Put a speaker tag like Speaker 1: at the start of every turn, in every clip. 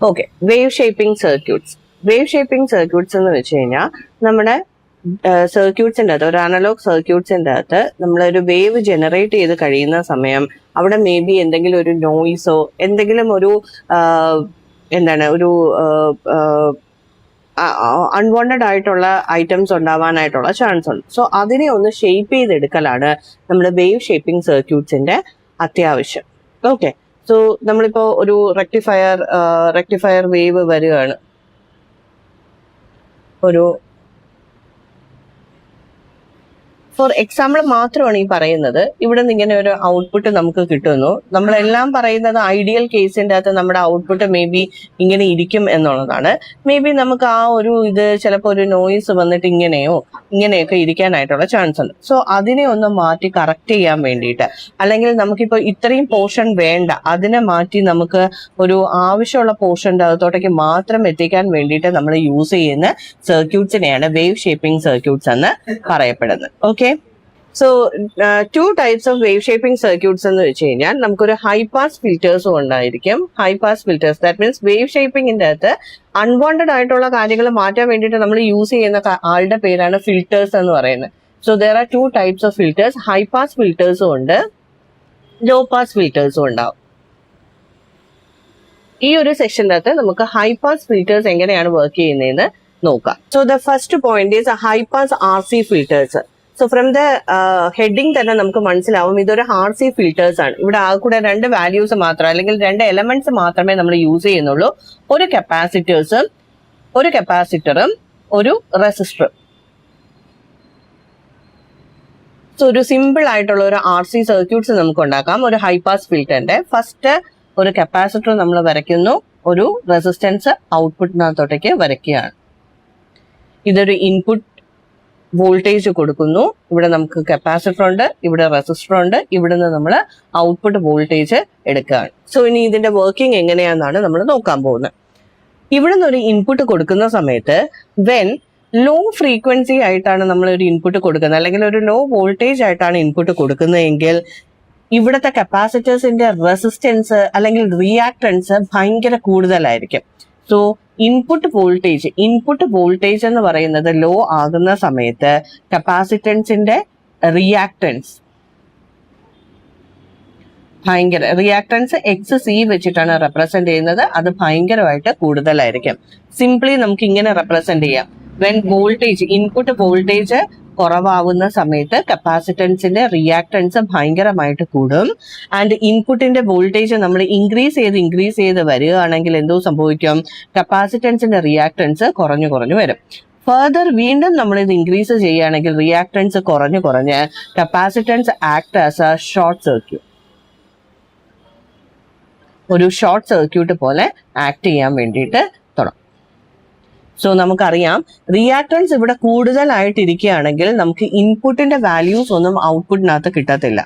Speaker 1: Okay, wave shaping circuits. Wave shaping circuits എന്ന് വെച്ച് കഴിഞ്ഞാൽ നമ്മുടെ സർക്യൂട്ട്സിന്റെ അകത്ത്, ഒരു അനലോഗ് സർക്യൂട്ട്സിന്റെ അകത്ത് നമ്മളൊരു വേവ് ജനറേറ്റ് ചെയ്ത് കഴിയുന്ന സമയം അവിടെ മേ ബി എന്തെങ്കിലും ഒരു നോയിസോ എന്തെങ്കിലും ഒരു ഒരു അൺവാണ്ടഡ് ആയിട്ടുള്ള ഐറ്റംസ് ഉണ്ടാവാനായിട്ടുള്ള ചാൻസ് ഉണ്ട്. സോ അതിനെ ഒന്ന് ഷേപ്പ് ചെയ്തെടുക്കലാണ് നമ്മുടെ വേവ് ഷേപ്പിംഗ് സർക്യൂട്ട്സിന്റെ അത്യാവശ്യം. ഓക്കെ, സോ നമ്മളിപ്പോ ഒരു റെക്ടിഫയർ വേവ് വരികയാണ്. ഒരു ഫോർ എക്സാമ്പിൾ മാത്രമാണ് ഈ പറയുന്നത്. ഇവിടെ നിന്ന് ഇങ്ങനെ ഒരു ഔട്ട്പുട്ട് നമുക്ക് കിട്ടുന്നു. നമ്മളെല്ലാം പറയുന്നത് ഐഡിയൽ കേസിന്റെ അകത്ത് നമ്മുടെ ഔട്ട്പുട്ട് മേ ബി ഇങ്ങനെ ഇരിക്കും എന്നുള്ളതാണ്. മേ ബി നമുക്ക് ആ ഒരു ഇത് ചിലപ്പോൾ ഒരു നോയിസ് വന്നിട്ട് ഇങ്ങനെയൊക്കെ ഇരിക്കാനായിട്ടുള്ള ചാൻസ് ഉണ്ട്. സോ അതിനെ ഒന്ന് മാറ്റി കറക്റ്റ് ചെയ്യാൻ വേണ്ടിയിട്ട്, അല്ലെങ്കിൽ നമുക്കിപ്പോൾ ഇത്രയും പോർഷൻ വേണ്ട, അതിനെ മാറ്റി നമുക്ക് ഒരു ആവശ്യമുള്ള പോർഷന്റെ അകത്തോട്ടേക്ക് മാത്രം എത്തിക്കാൻ വേണ്ടിയിട്ട് നമ്മൾ യൂസ് ചെയ്യുന്ന സർക്യൂട്ട്സിനെയാണ് വേവ് ഷേപ്പിംഗ് സർക്യൂട്ട്സ് എന്ന് പറയപ്പെടുന്നത്. Okay, so 2 types of wave shaping circuits എന്ന് വെച്ച് കഴിഞ്ഞാൽ നമുക്കൊരു ഹൈ പാസ് ഫിൽറ്റേഴ്സും ഉണ്ടായിരിക്കും. High pass filters, that means wave ഷേപ്പിംഗിന്റെ അകത്ത് അൺവാണ്ടഡ് ആയിട്ടുള്ള കാര്യങ്ങൾ മാറ്റാൻ വേണ്ടിയിട്ട് നമ്മൾ യൂസ് ചെയ്യുന്ന ആളുടെ പേരാണ് ഫിൽറ്റേഴ്സ് എന്ന് പറയുന്നത്. So there are 2 types of filters. High pass ഫിൽറ്റേഴ്സും ഉണ്ട്, ലോ പാസ് ഫിൽറ്റേഴ്സും ഉണ്ടാവും. ഈ ഒരു സെക്ഷൻ്റെ അകത്ത് നമുക്ക് ഹൈ പാസ് ഫിൽറ്റേഴ്സ് എങ്ങനെയാണ് വർക്ക് ചെയ്യുന്നതെന്ന് നോക്കാം. So the first point is high pass RC filters. So from the heading തന്നെ നമുക്ക് മനസ്സിലാവും ഇതൊരു RC ഫിൽറ്റേഴ്സ് ആണ്. ഇവിടെ ആ കൂടെ 2 വാല്യൂസ് മാത്രം, അല്ലെങ്കിൽ 2 എലമെന്റ്സ് മാത്രമേ നമ്മൾ യൂസ് ചെയ്യുന്നുള്ളൂ. ഒരു കപ്പാസിറ്ററും ഒരു റെസിസ്റ്ററും. സോ ഒരു സിമ്പിൾ ആയിട്ടുള്ള ഒരു RC സർക്യൂട്ട്സ് നമുക്ക് ഉണ്ടാക്കാം. ഒരു ഹൈ പാസ് ഫിൽറ്ററിന്റെ ഫസ്റ്റ് ഒരു കപ്പാസിറ്റർ നമ്മൾ വരയ്ക്കുന്നു, ഒരു റെസിസ്റ്റൻസ് ഔട്ട്പുട്ടിനകത്തോട്ടേക്ക് വരയ്ക്കുകയാണ്. ഇതൊരു ഇൻപുട്ട് വോൾട്ടേജ് കൊടുക്കുന്നു. ഇവിടെ നമുക്ക് കപ്പാസിറ്റർ ഉണ്ട്, ഇവിടെ റെസിസ്റ്റർ ഉണ്ട്, ഇവിടുന്ന് നമ്മൾ ഔട്ട്പുട്ട് വോൾട്ടേജ് എടുക്കുകയാണ്. സോ ഇനി ഇതിന്റെ വർക്കിംഗ് എങ്ങനെയാണെന്നാണ് നമ്മൾ നോക്കാൻ പോകുന്നത്. ഇവിടുന്ന് ഒരു ഇൻപുട്ട് കൊടുക്കുന്ന സമയത്ത് വെൻ ലോ ഫ്രീക്വൻസി ആയിട്ടാണ് നമ്മൾ ഒരു ഇൻപുട്ട് കൊടുക്കുന്നത്, അല്ലെങ്കിൽ ഒരു ലോ വോൾട്ടേജ് ആയിട്ടാണ് ഇൻപുട്ട് കൊടുക്കുന്നതെങ്കിൽ ഇവിടുത്തെ കപ്പാസിറ്റേഴ്സിന്റെ റെസിസ്റ്റൻസ് അല്ലെങ്കിൽ റിയാക്ടൻസ് ഭയങ്കര കൂടുതലായിരിക്കും. സോ ഇൻപുട്ട് വോൾട്ടേജ് എന്ന് പറയുന്നത് ലോ ആകുന്ന സമയത്ത് കപ്പാസിറ്റൻസിന്റെ റിയാക്ടൻസ് XC വെച്ചിട്ടാണ് റെപ്രസെന്റ് ചെയ്യുന്നത്. അത് ഭയങ്കരമായിട്ട് കൂടുതലായിരിക്കും. സിംപ്ലി നമുക്ക് ഇങ്ങനെ റെപ്രസെന്റ് ചെയ്യാം. വെൻ ഇൻപുട്ട് വോൾട്ടേജ് കുറവാകുന്ന സമയത്ത് കപ്പാസിറ്റൻസിന്റെ റിയാക്ടൻസ് ഭയങ്കരമായിട്ട് കൂടും. ആൻഡ് ഇൻപുട്ടിന്റെ വോൾട്ടേജ് നമ്മൾ ഇൻക്രീസ് ചെയ്ത് വരികയാണെങ്കിൽ എന്തോ സംഭവിക്കും, കപ്പാസിറ്റൻസിന്റെ റിയാക്ടൻസ് കുറഞ്ഞു വരും. ഫർദർ വീണ്ടും നമ്മൾ ഇത് ഇൻക്രീസ് ചെയ്യുകയാണെങ്കിൽ റിയാക്ടൻസ് കുറഞ്ഞ് കപ്പാസിറ്റൻസ് ആക്ട് ആസ് എ ഒരു ഷോർട്ട് സർക്യൂട്ട് പോലെ ആക്ട് ചെയ്യാൻ വേണ്ടിയിട്ട് തുടങ്ങും. സോ നമുക്കറിയാം റിയാക്ടൻസ് ഇവിടെ കൂടുതലായിട്ടിരിക്കുകയാണെങ്കിൽ നമുക്ക് ഇൻപുട്ടിന്റെ വാല്യൂസ് ഒന്നും ഔട്ട്പുട്ടിനകത്ത് കിട്ടത്തില്ല.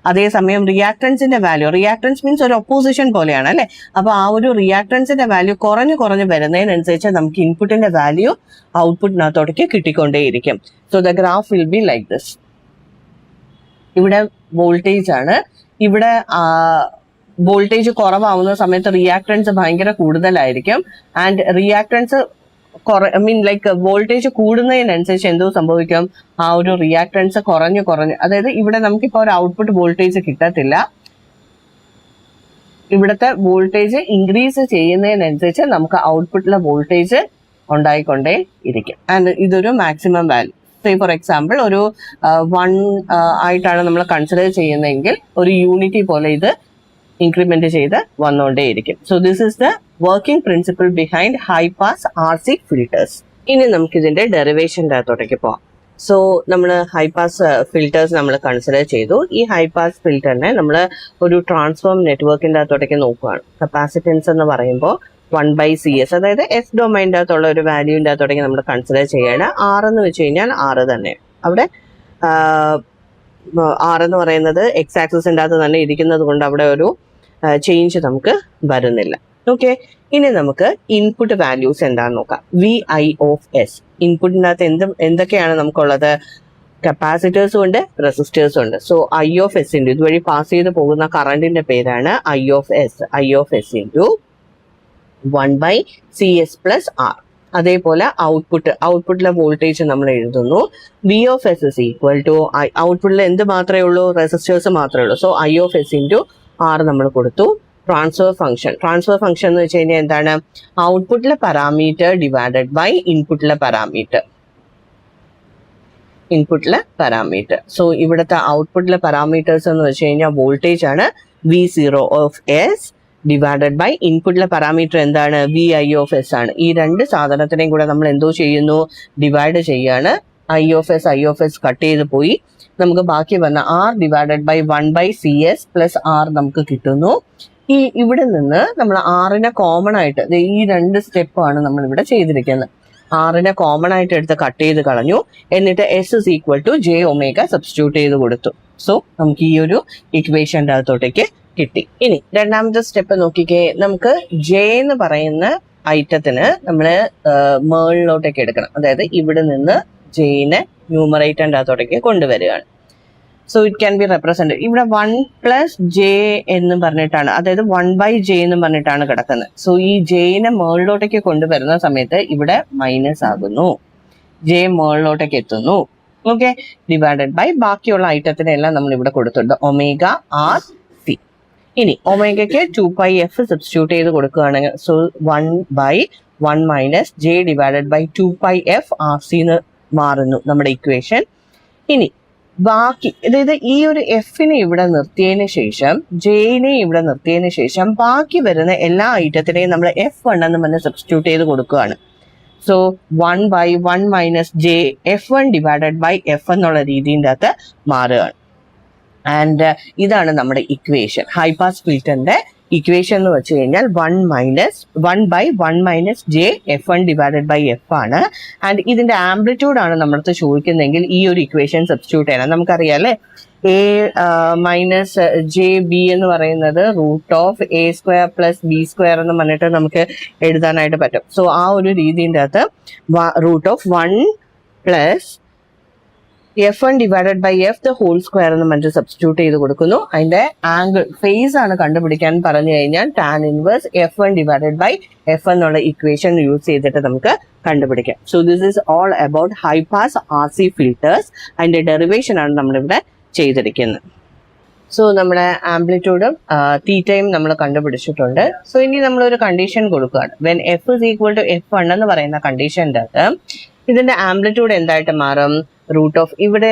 Speaker 1: അതേസമയം റിയാക്ടൻസ് മീൻസ് ഒരു ഒപ്പോസിഷൻ പോലെയാണ് അല്ലെ. അപ്പൊ ആ ഒരു റിയാക്ടൻസിന്റെ വാല്യൂ കുറഞ്ഞു വരുന്നതിനനുസരിച്ച് നമുക്ക് ഇൻപുട്ടിന്റെ വാല്യൂ ഔട്ട്പുട്ടിനകത്തോടേക്ക് കിട്ടിക്കൊണ്ടേയിരിക്കും. So the graph will be like this. ഇവിടെ വോൾട്ടേജ് ആണ്. ഇവിടെ വോൾട്ടേജ് കുറവാകുന്ന സമയത്ത് റിയാക്ടൻസ് ഭയങ്കര കൂടുതലായിരിക്കും. ആൻഡ് റിയാക്ടൻസ് വോൾട്ടേജ് കൂടുന്നതിനനുസരിച്ച് എന്തോ സംഭവിക്കും, ആ ഒരു റിയാക്ടൻസ് കുറഞ്ഞു അതായത് ഇവിടെ നമുക്കിപ്പോ ഒരു ഔട്ട്പുട്ട് വോൾട്ടേജ് കിട്ടത്തില്ല. ഇവിടുത്തെ വോൾട്ടേജ് ഇൻക്രീസ് ചെയ്യുന്നതിനനുസരിച്ച് നമുക്ക് ഔട്ട്പുട്ടിലെ വോൾട്ടേജ് ഉണ്ടായിക്കൊണ്ടേ ഇരിക്കും. ആൻഡ് ഇതൊരു maximum value. Say for example ഒരു 1 ആയിട്ടാണ് നമ്മൾ കൺസിഡർ ചെയ്യുന്നതെങ്കിൽ ഒരു യൂണിറ്റി പോലെ ഇത് ഇൻക്രിമെന്റ് ചെയ്ത് വന്നുകൊണ്ടേയിരിക്കും. So this is the working principle behind high pass RC filters. ഇനി നമുക്ക് ഇതിന്റെ ഡെറിവേഷൻ്റെ അകത്തോട്ടേക്ക് പോവാം. സോ നമ്മൾ ഹൈ പാസ് ഫിൽറ്റേഴ്സ് നമ്മൾ കൺസിഡർ ചെയ്തു. ഈ ഹൈ പാസ് ഫിൽറ്ററിനെ നമ്മൾ ഒരു ട്രാൻസ്ഫോം നെറ്റ്വർക്കിന്റെ അകത്തോട്ടേക്ക് നോക്കുകയാണ്. കപ്പാസിറ്റൻസ് എന്ന് പറയുമ്പോൾ 1/CS, അതായത് S ഡൊമൈൻ്റെ അകത്തുള്ള ഒരു വാല്യൂവിന്റെ അകത്തോട്ടേക്ക് നമ്മൾ കൺസിഡർ ചെയ്യാണ്. R എന്ന് വെച്ച് കഴിഞ്ഞാൽ R തന്നെ. അവിടെ R എന്ന് പറയുന്നത് X ആക്സിസിന്റെ അകത്ത് തന്നെ ഇരിക്കുന്നത് കൊണ്ട് അവിടെ ഒരു ചേഞ്ച് നമുക്ക് വരുന്നില്ല. ഓക്കെ, ഇനി നമുക്ക് ഇൻപുട്ട് വാല്യൂസ് എന്താണെന്ന് നോക്കാം. VI(S). ഇൻപുട്ടിൻ്റെ അകത്ത് എന്തൊക്കെയാണ് നമുക്കുള്ളത്? കപ്പാസിറ്റേഴ്സും ഉണ്ട്, റെസിസ്റ്റേഴ്സും ഉണ്ട്. സോ I(S) ഇതുവഴി പാസ് ചെയ്ത് പോകുന്ന കറണ്ടിന്റെ പേരാണ് I(S). I(S) into 1/CS+R. അതേപോലെ ഔട്ട്പുട്ടിലെ വോൾട്ടേജ് നമ്മൾ എഴുതുന്നു. V of S is equal to ഔട്ട്പുട്ടിൽ എന്ത് മാത്രമേ ഉള്ളൂ, റെസിസ്റ്റേഴ്സ് മാത്രമേ ഉള്ളൂ. So I of S into R നമ്മൾ കൊടുത്തു. ട്രാൻസ്ഫർ ഫംഗ്ഷൻ എന്ന് വെച്ച് കഴിഞ്ഞാൽ എന്താണ്, ഔട്ട്പുട്ടിലെ പാരാമീറ്റർ ഡിവൈഡഡ് ബൈ ഇൻപുട്ടിലെ പാരാമീറ്റർ. സോ ഇവിടുത്തെ ഔട്ട്പുട്ടിലെ പാരാമീറ്റേഴ്സ് എന്ന് വെച്ച് കഴിഞ്ഞാൽ വോൾട്ടേജ് ആണ് V0 of S divided by ഇൻപുട്ടിലെ പാരാമീറ്റർ എന്താണ്, VI of S ആണ്. ഈ രണ്ട് സാധനത്തിനെയും കൂടെ നമ്മൾ എന്തോ ചെയ്യുന്നു, ഡിവൈഡ് ചെയ്യാണ്. I of S കട്ട് ചെയ്ത് പോയി. നമുക്ക് ബാക്കി വന്ന R ഡിവൈഡഡ് ബൈ 1/CS+R നമുക്ക് കിട്ടുന്നു. ഇവിടെ നിന്ന് നമ്മൾ ആറിനെ കോമൺ ആയിട്ട് ഈ രണ്ട് സ്റ്റെപ്പാണ് നമ്മൾ ഇവിടെ ചെയ്തിരിക്കുന്നത്. ആറിനെ കോമൺ ആയിട്ട് എടുത്ത് കട്ട് ചെയ്ത് കളഞ്ഞു. എന്നിട്ട് S is equal to j⍵ substitute ചെയ്ത് കൊടുത്തു. സോ നമുക്ക് ഈ ഒരു ഇക്വേഷൻ്റെ അകത്തോട്ടേക്ക് കിട്ടി. ഇനി രണ്ടാമത്തെ സ്റ്റെപ്പ് നോക്കിക്കേ. നമുക്ക് J എന്ന് പറയുന്ന ഐറ്റത്തിന് നമ്മൾ മേളിലോട്ടേക്ക് എടുക്കണം. അതായത് ഇവിടെ നിന്ന് Jനെ ന്യൂമറേറ്ററിൻ്റെ അകത്തോട്ടേക്ക് കൊണ്ടുവരികയാണ്. So it can B represent. ഇവിടെ 1+J എന്ന് പറഞ്ഞിട്ടാണ്, അതായത് 1/J എന്ന് പറഞ്ഞിട്ടാണ് കിടക്കുന്നത്. സോ ഈ Jനെ മേളിലോട്ടേക്ക് കൊണ്ടുവരുന്ന സമയത്ത് ഇവിടെ മൈനസ് ആകുന്നു, J മേളിലോട്ടേക്ക് എത്തുന്നു. ഓക്കെ, ഡിവൈഡഡ് ബൈ ബാക്കിയുള്ള ഐറ്റത്തിനെല്ലാം നമ്മൾ ഇവിടെ കൊടുത്തിട്ടുണ്ട് ω/R⁻C. ഇനി ഒമേഗയ്ക്ക് 2πf സബ്സ്റ്റിറ്റ്യൂട്ട് ചെയ്ത് കൊടുക്കുകയാണെങ്കിൽ so 1/1 - J divided by 2πf/RC എന്ന് മാറുന്നു നമ്മുടെ ഇക്വേഷൻ. ഇനി ബാക്കി, അതായത് ഈ ഒരു എഫിനെ ഇവിടെ നിർത്തിയതിന് ശേഷം ജെയിനെ ഇവിടെ നിർത്തിയതിന് ശേഷം ബാക്കി വരുന്ന എല്ലാ ഐറ്റത്തിനെയും നമ്മൾ F1 എന്ന് പറഞ്ഞ് സബ്സ്റ്റിറ്റ്യൂട്ട് ചെയ്ത് കൊടുക്കുകയാണ്. So 1/1 - J F1 divided by F എന്നുള്ള രീതിൻ്റെ അകത്ത് മാറുകയാണ്. ആൻഡ് ഇതാണ് നമ്മുടെ ഇക്വേഷൻ. ഹൈ പാസ് ഫിൽറ്ററിന്റെ ഇക്വേഷൻ എന്ന് വെച്ച് കഴിഞ്ഞാൽ 1/1 - J F1 divided by F ആണ്. ആൻഡ് ഇതിന്റെ ആംപ്ലിറ്റ്യൂഡ് ആണ് നമ്മളടുത്ത് ചോദിക്കുന്നതെങ്കിൽ ഈ ഒരു ഇക്വേഷൻ സബ്സ്റ്റിറ്റ്യൂട്ട് ചെയ്യണം. നമുക്കറിയാം അല്ലേ, A-JB എന്ന് പറയുന്നത് √A² + B² എന്ന് പറഞ്ഞിട്ട് നമുക്ക് എഴുതാനായിട്ട് പറ്റും. സോ ആ ഒരു രീതിൻ്റെ അകത്ത് √1 + F1 divided by F the whole square എന്ന് പറഞ്ഞിട്ട് സബ്സ്റ്റിറ്റ്യൂട്ട് ചെയ്ത് കൊടുക്കുന്നു. അതിന്റെ ആംഗിൾ ഫേസ് ആണ് കണ്ടുപിടിക്കാൻ പറഞ്ഞു കഴിഞ്ഞാൽ tan inverse F1 divided by F എന്നുള്ള ഇക്വേഷൻ യൂസ് ചെയ്തിട്ട് നമുക്ക് കണ്ടുപിടിക്കാം. So this is all about high pass RC filters. അതിന്റെ ഡെറിവേഷൻ ആണ് നമ്മളിവിടെ ചെയ്തിരിക്കുന്നത്. സോ നമ്മുടെ ആംപ്ലിറ്റ്യൂഡും തീറ്റയും നമ്മൾ കണ്ടുപിടിച്ചിട്ടുണ്ട്. സോ ഇനി നമ്മളൊരു കണ്ടീഷൻ കൊടുക്കുകയാണ്. When F is equal to F1 എന്ന് പറയുന്ന കണ്ടീഷൻ്റെ അകത്ത് ഇതിന്റെ ആംപ്ലിറ്റ്യൂഡ് എന്തായിട്ട് മാറും, ഇവിടെ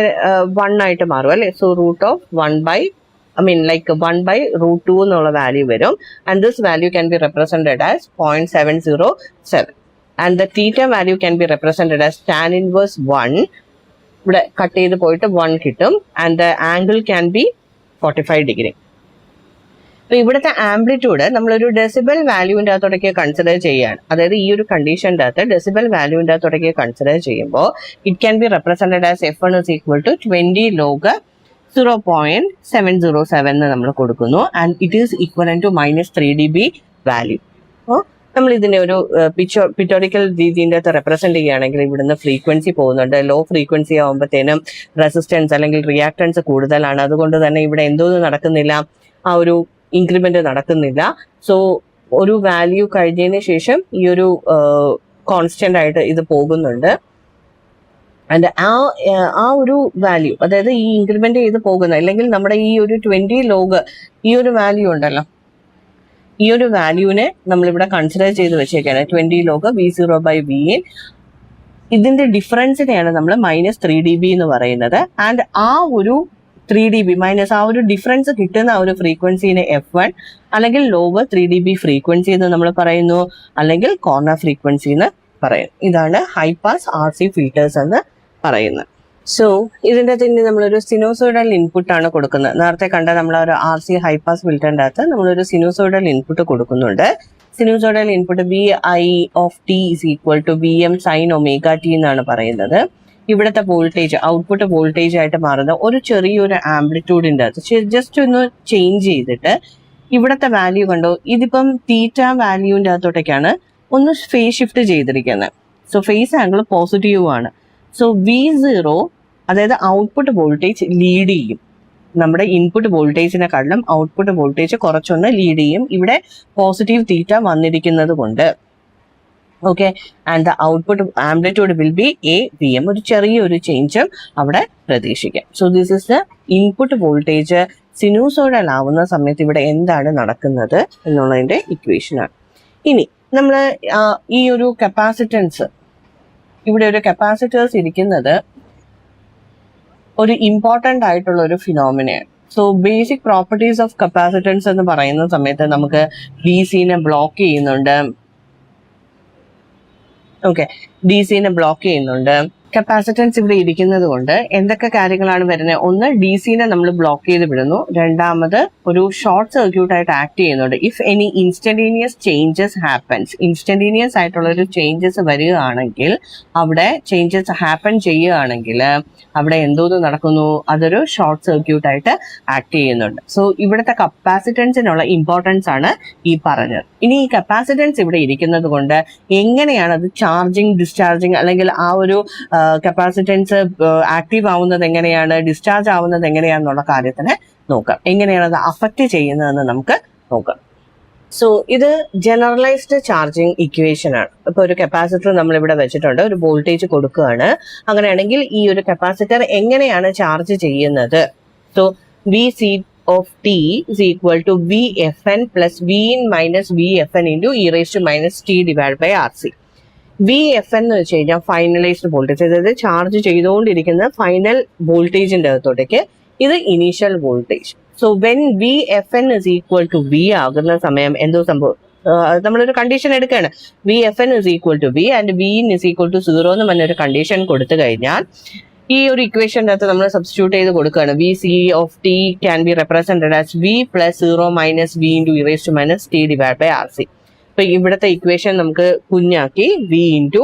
Speaker 1: 1 ആയിട്ട് മാറും അല്ലെ. സോ √1/√2 എന്നുള്ള വാല്യൂ വരും. And this value can be represented as 0.707 and the theta value can be represented as tan inverse 1. ഇവിടെ കട്ട് ചെയ്ത് പോയിട്ട് 1 കിട്ടും. And the angle can be 45 degree. അപ്പൊ ഇവിടുത്തെ ആംപ്ലിറ്റ്യൂഡ് നമ്മളൊരു ഡെസിബൽ വാല്യൂവിന്റെ അകത്തോടൊക്കെ കൺസിഡർ ചെയ്യാണ്. അതായത് ഈ ഒരു കണ്ടീഷൻ്റെ അകത്ത് ഡെസിബൽ വാല്യൂവിന്റെ അകത്തോടൊക്കെ കൺസിഡർ ചെയ്യുമ്പോൾ it can be represented as F1 is equal to 20 log 0.707 എന്ന് നമ്മൾ കൊടുക്കുന്നു. And it is equivalent to -3 dB value. അപ്പോൾ നമ്മൾ ഇതിനെ ഒരു പിറ്റോറിക്കൽ രീതിൻ്റെ അകത്ത് റെപ്രസെന്റ് ചെയ്യുകയാണെങ്കിൽ ഇവിടുന്ന് ഫ്രീക്വൻസി പോകുന്നുണ്ട്. ലോ ഫ്രീക്വൻസി ആകുമ്പോഴത്തേനും റെസിസ്റ്റൻസ് അല്ലെങ്കിൽ റിയാക്ടൻസ് കൂടുതലാണ്. അതുകൊണ്ട് തന്നെ ഇവിടെ എന്തോന്നും നടക്കുന്നില്ല, ആ ഒരു ഇൻക്രിമെന്റ് നടക്കുന്നില്ല. സോ ഒരു വാല്യൂ കഴിഞ്ഞതിന് ശേഷം ഈ ഒരു കോൺസ്റ്റന്റ് ആയിട്ട് ഇത് പോകുന്നുണ്ട്. ആൻഡ് ആ ഒരു വാല്യൂ, അതായത് ഈ ഇൻക്രിമെന്റ് ചെയ്ത് പോകുന്ന, അല്ലെങ്കിൽ നമ്മുടെ ഈ ഒരു 20 log ഈ ഒരു വാല്യൂ ഉണ്ടല്ലോ, ഈ ഒരു വാല്യൂവിനെ നമ്മളിവിടെ കൺസിഡർ ചെയ്ത് വെച്ചേക്കാണ് 20 log V0/Vin. ഇതിന്റെ ഡിഫറൻസിനെയാണ് നമ്മൾ -3 dB എന്ന് പറയുന്നത്. ആൻഡ് ആ ഒരു 3 dB മൈനസ് ആ ഒരു ഡിഫറൻസ് കിട്ടുന്ന ആ ഒരു ഫ്രീക്വൻസിനെ F1 അല്ലെങ്കിൽ ലോവർ 3 dB ഫ്രീക്വൻസി എന്ന് നമ്മൾ പറയുന്നു, അല്ലെങ്കിൽ കോർണർ ഫ്രീക്വൻസി എന്ന് പറയും. ഇതാണ് ഹൈ പാസ് RC ഫിൽറ്റേഴ്സ് എന്ന് പറയുന്നത്. സോ ഇതിൻ്റെ അകത്ത് നമ്മളൊരു സിനോസോയിഡൽ ഇൻപുട്ട് ആണ് കൊടുക്കുന്നത്. നേരത്തെ കണ്ട നമ്മൾ ഒരു RC ഹൈ പാസ് ഫിൽറ്ററിൻ്റെ അകത്ത് നമ്മളൊരു സിനോസോയിഡൽ ഇൻപുട്ട് കൊടുക്കുന്നുണ്ട്. സിനോസോയിഡൽ input VI(t) is equal to Vm sin ωt എന്നാണ് പറയുന്നത്. ഇവിടുത്തെ വോൾട്ടേജ് ഔട്ട്പുട്ട് വോൾട്ടേജ് ആയിട്ട് മാറുന്ന ഒരു ചെറിയൊരു ആംപ്ലിറ്റ്യൂഡിൻ്റെ അകത്ത് ജസ്റ്റ് ഒന്ന് ചേഞ്ച് ചെയ്തിട്ട് ഇവിടുത്തെ വാല്യൂ കണ്ടോ, ഇതിപ്പം തീറ്റ വാല്യൂവിൻ്റെ അകത്തോട്ടേക്കാണ് ഒന്ന് ഫേസ് ഷിഫ്റ്റ് ചെയ്തിരിക്കുന്നത്. സോ ഫേസ് ആംഗിൾ പോസിറ്റീവ് ആണ്. സോ V0, അതായത് ഔട്ട്പുട്ട് വോൾട്ടേജ് ലീഡ് ചെയ്യും. നമ്മുടെ ഇൻപുട്ട് വോൾട്ടേജിനെക്കാളും ഔട്ട്പുട്ട് വോൾട്ടേജ് കുറച്ചൊന്ന് ലീഡ് ചെയ്യും. ഇവിടെ പോസിറ്റീവ് തീറ്റ വന്നിരിക്കുന്നത് കൊണ്ട്. Okay, and the output amplitude will be AVM. ഒരു ചെറിയൊരു ചേഞ്ചും അവിടെ പ്രതീക്ഷിക്കാം. So this is the input voltage. Sinusoidal ആവുന്ന സമയത്ത് ഇവിടെ എന്താണ് നടക്കുന്നത് എന്നുള്ളതിന്റെ ഇക്വേഷനാണ്. ഇനി നമ്മൾ ഈ ഒരു കപ്പാസിറ്റൻസ്, ഇവിടെ ഒരു കപ്പാസിറ്റേഴ്സ് ഇരിക്കുന്നത് ഒരു ഇമ്പോർട്ടൻ്റ് ആയിട്ടുള്ള ഒരു ഫിനോമിനയാണ്. So basic properties of capacitance എന്ന് പറയുന്ന സമയത്ത് നമുക്ക് DC-നെ ബ്ലോക്ക് ചെയ്യുന്നുണ്ട്. ഓക്കെ, DC-നെ ബ്ലോക്ക് ചെയ്യുന്നുണ്ട്. കപ്പാസിറ്റൻസ് ഇവിടെ ഇരിക്കുന്നത് കൊണ്ട് എന്തൊക്കെ കാര്യങ്ങളാണ് വരുന്നത്? ഒന്ന്, DC-നെ നമ്മൾ ബ്ലോക്ക് ചെയ്ത് വിടുന്നു. രണ്ടാമത്, ഒരു ഷോർട്ട് സർക്യൂട്ട് ആയിട്ട് ആക്ട് ചെയ്യുന്നുണ്ട്. If any instantaneous changes happens, instantaneous ആയിട്ടുള്ള ഒരു ചേഞ്ചസ് വരികയാണെങ്കിൽ, അവിടെ ചേഞ്ചസ് ഹാപ്പൻ ചെയ്യുകയാണെങ്കിൽ അവിടെ എന്തോന്ന് നടക്കുന്നു? അതൊരു ഷോർട്ട് സർക്യൂട്ട് ആയിട്ട് ആക്ട് ചെയ്യുന്നുണ്ട്. സോ ഇവിടുത്തെ കപ്പാസിറ്റൻസിനുള്ള ഇമ്പോർട്ടൻസ് ആണ് ഈ പറഞ്ഞത്. ഇനി ഈ കപ്പാസിറ്റൻസ് ഇവിടെ ഇരിക്കുന്നത് കൊണ്ട് എങ്ങനെയാണ് അത് ചാർജിങ്, ഡിസ്ചാർജിങ്, അല്ലെങ്കിൽ ആ ഒരു കപ്പാസിറ്റൻസ് ആക്റ്റീവ് ആവുന്നത് എങ്ങനെയാണ്, ഡിസ്ചാർജ് ആവുന്നത് എങ്ങനെയാണെന്നുള്ള കാര്യത്തിന് നോക്കാം. എങ്ങനെയാണ് അത് അഫക്റ്റ് ചെയ്യുന്നതെന്ന് നമുക്ക് നോക്കാം. സോ ഇത് ജനറലൈസ്ഡ് ചാർജിങ് ഇക്വേഷൻ ആണ്. ഇപ്പൊ ഒരു കപ്പാസിറ്റർ നമ്മൾ ഇവിടെ വെച്ചിട്ടുണ്ട്, ഒരു വോൾട്ടേജ് കൊടുക്കുകയാണ്. അങ്ങനെയാണെങ്കിൽ ഈ ഒരു കപ്പാസിറ്റർ എങ്ങനെയാണ് ചാർജ് ചെയ്യുന്നത്? So VC of t is equal to VFN plus Vin minus VFN into e raised to minus t divided by RC. VFN എന്ന് വെച്ച് കഴിഞ്ഞാൽ ഫൈനലൈസ്ഡ് വോൾട്ടേജ്, അതായത് ചാർജ് ചെയ്തുകൊണ്ടിരിക്കുന്ന ഫൈനൽ വോൾട്ടേജിന്റെ അകത്തോട്ടേക്ക് ഇത് initial voltage. So when VFN is equal to V ആകുന്ന സമയം എന്തോ സംഭവം, നമ്മളൊരു കണ്ടീഷൻ എടുക്കുകയാണ്. VFN is equal to V and Vin is equal to 0 എന്ന് പറഞ്ഞൊരു കണ്ടീഷൻ കൊടുത്തു കഴിഞ്ഞാൽ ഈ ഒരു ഇക്വേഷൻ്റെ അകത്ത് നമ്മൾ സബ്സ്റ്റിറ്റ്യൂട്ട് ചെയ്ത് കൊടുക്കുകയാണ്. VC of t can be represented as V plus 0 minus V into e raised to minus t divided by RC. അപ്പൊ ഇവിടുത്തെ ഇക്വേഷൻ നമുക്ക് കുഞ്ഞാക്കി V into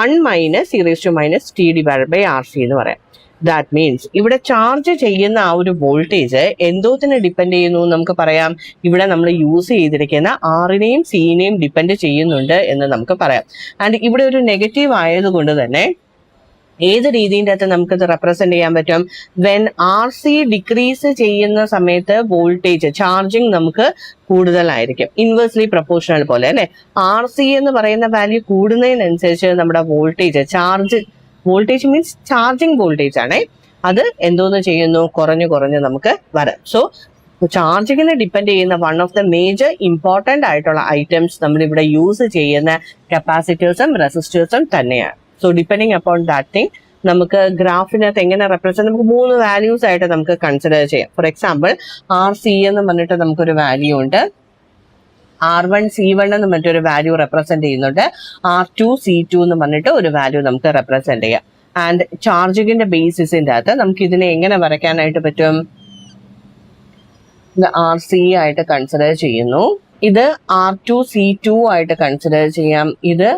Speaker 1: 1 minus e raised to minus t divided by RC എന്ന് പറയാം. That means ഇവിടെ charge ചെയ്യുന്ന ആ ഒരു voltage എന്തോത്തിന് depend ചെയ്യുന്നു നമുക്ക് പറയാം. ഇവിടെ നമ്മൾ യൂസ് ചെയ്തിരിക്കുന്ന R-നെയും C-നെയും ഡിപ്പെൻഡ് ചെയ്യുന്നുണ്ട് എന്ന് നമുക്ക് പറയാം. ആൻഡ് ഇവിടെ ഒരു നെഗറ്റീവ് ആയതുകൊണ്ട് തന്നെ ഏത് രീതിൻ്റെ അകത്ത് നമുക്കത് റെപ്രസെന്റ് ചെയ്യാൻ പറ്റും? വെൻ RC ഡിക്രീസ് ചെയ്യുന്ന സമയത്ത് വോൾട്ടേജ് ചാർജിങ് നമുക്ക് കൂടുതലായിരിക്കും. ഇൻവേഴ്സ്ലി പ്രൊപ്പോർഷണൽ പോലെ അല്ലെ. RC എന്ന് പറയുന്ന വാല്യൂ കൂടുന്നതിനനുസരിച്ച് നമ്മുടെ വോൾട്ടേജ് മീൻസ് ചാർജിങ് വോൾട്ടേജ് ആണ്, അത് എന്തോന്ന് ചെയ്യുന്നു? കുറഞ്ഞു നമുക്ക് വരാം. സോ ചാർജിങ്ങിനെ ഡിപ്പെൻഡ് ചെയ്യുന്ന one of the major important ആയിട്ടുള്ള ഐറ്റംസ് നമ്മൾ ഇവിടെ യൂസ് ചെയ്യുന്ന കപ്പാസിറ്റേഴ്സും റെസിസ്റ്റേഴ്സും തന്നെയാണ്. So depending upon that thing നമുക്ക് ഗ്രാഫിനകത്ത് എങ്ങനെ റെപ്രസെന്റ്, നമുക്ക് 3 വാല്യൂസ് ആയിട്ട് നമുക്ക് കൺസിഡർ ചെയ്യാം. ഫോർ എക്സാമ്പിൾ RC എന്ന് പറഞ്ഞിട്ട് നമുക്കൊരു വാല്യൂ ഉണ്ട്, R1 C1 എന്ന് മറ്റൊരു വാല്യൂ റെപ്രസെന്റ് ചെയ്യുന്നുണ്ട്, R2 C2 എന്ന് പറഞ്ഞിട്ട് ഒരു വാല്യൂ നമുക്ക് റെപ്രസെന്റ് ചെയ്യാം. ആൻഡ് ചാർജിങ്ങിന്റെ ബേസിസിന്റെ അകത്ത് നമുക്ക് ഇതിനെ എങ്ങനെ വരയ്ക്കാനായിട്ട് പറ്റും? RC ആയിട്ട് കൺസിഡർ ചെയ്യുന്നു, ഇത് R2 C2 ആയിട്ട് കൺസിഡർ ചെയ്യാം, ഇത്